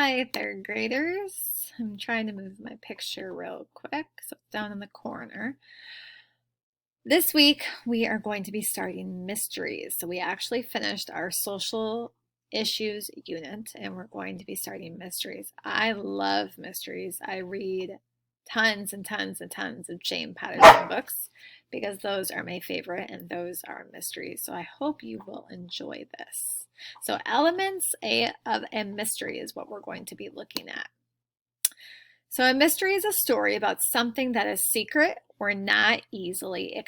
Hi, third graders. I'm trying to move my picture real quick, so it's down in the corner. This week, we are going to be starting mysteries. So we actually finished our social issues unit, and we're going to be starting mysteries. I love mysteries. I read tons and tons and tons of Jane Patterson books because those are my favorite and those are mysteries. So I hope you will enjoy this. So elements of a mystery is what we're going to be looking at. So a mystery is a story about something that is secret or not easily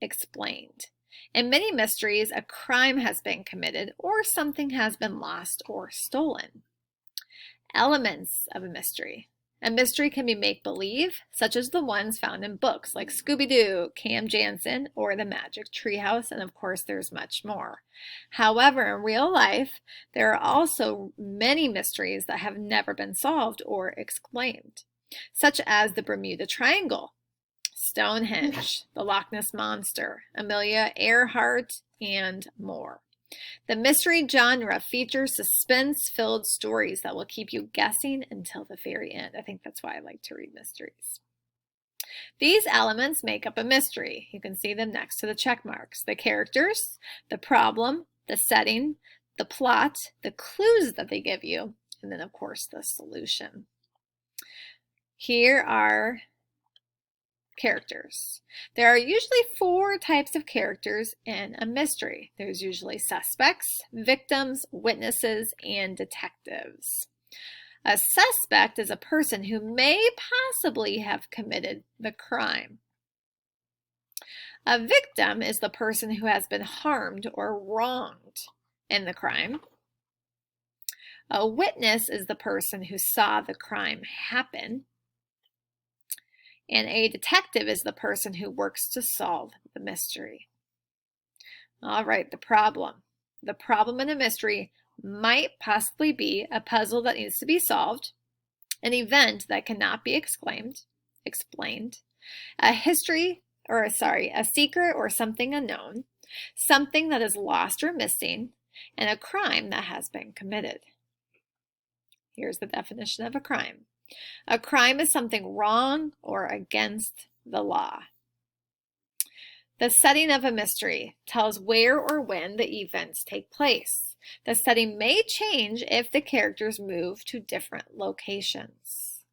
explained. In many mysteries, a crime has been committed or something has been lost or stolen. Elements of a mystery. A mystery can be make-believe, such as the ones found in books like Scooby-Doo, Cam Jansen, or The Magic Treehouse, and of course there's much more. However, in real life, there are also many mysteries that have never been solved or explained, such as the Bermuda Triangle, Stonehenge, the Loch Ness Monster, Amelia Earhart, and more. The mystery genre features suspense-filled stories that will keep you guessing until the very end. I think that's why I like to read mysteries. These elements make up a mystery. You can see them next to the check marks. The characters, the problem, the setting, the plot, the clues that they give you, and then of course the solution. Here are characters. There are usually 4 types of characters in a mystery. There's usually suspects, victims, witnesses, and detectives. A suspect is a person who may possibly have committed the crime. A victim is the person who has been harmed or wronged in the crime. A witness is the person who saw the crime happen. And a detective is the person who works to solve the mystery. All right, the problem. The problem in a mystery might possibly be a puzzle that needs to be solved, an event that cannot be explained, a secret or something unknown, something that is lost or missing, and a crime that has been committed. Here's the definition of a crime. A crime is something wrong or against the law. The setting of a mystery tells where or when the events take place. The setting may change if the characters move to different locations.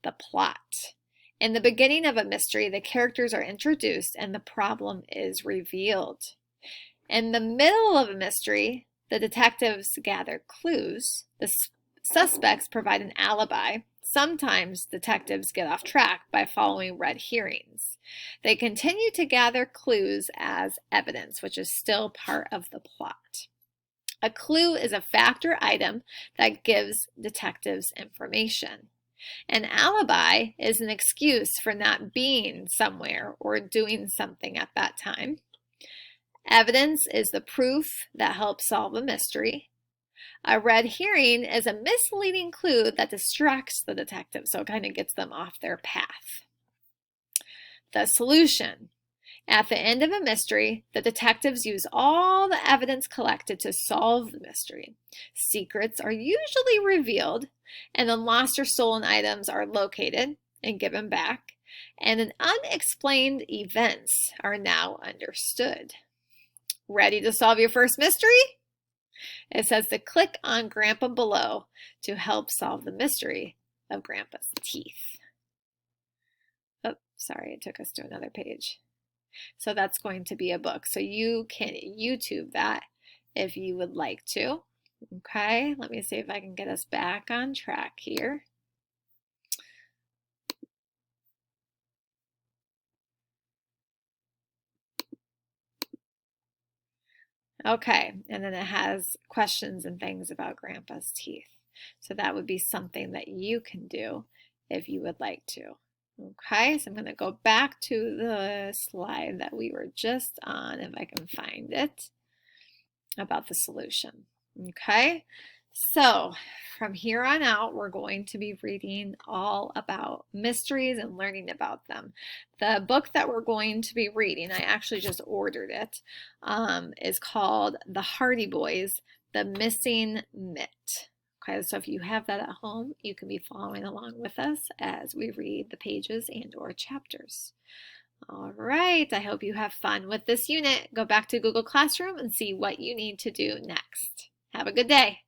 The plot. In the beginning of a mystery, the characters are introduced and the problem is revealed. In the middle of a mystery, the detectives gather clues. The suspects provide an alibi. Sometimes detectives get off track by following red herrings. They continue to gather clues as evidence, which is still part of the plot. A clue is a fact or item that gives detectives information. An alibi is an excuse for not being somewhere or doing something at that time. Evidence is the proof that helps solve a mystery. A red herring is a misleading clue that distracts the detective, so it kind of gets them off their path. The solution. At the end of a mystery, the detectives use all the evidence collected to solve the mystery. Secrets are usually revealed, and the lost or stolen items are located and given back, and unexplained events are now understood. Ready to solve your first mystery? It says to click on Grandpa below to help solve the mystery of Grandpa's teeth. Oh, sorry, it took us to another page. So that's going to be a book. So you can YouTube that if you would like to. Okay, let me see if I can get us back on track here. Okay, and then it has questions and things about Grandpa's teeth. So that would be something that you can do if you would like to. Okay, so I'm going to go back to the slide that we were just on, if I can find it, about the solution. Okay, so from here on out, we're going to be reading all about mysteries and learning about them. The book that we're going to be reading, I actually just ordered it, is called The Hardy Boys, The Missing Mitt. Okay, so if you have that at home, you can be following along with us as we read the pages and or chapters. All right, I hope you have fun with this unit. Go back to Google Classroom and see what you need to do next. Have a good day.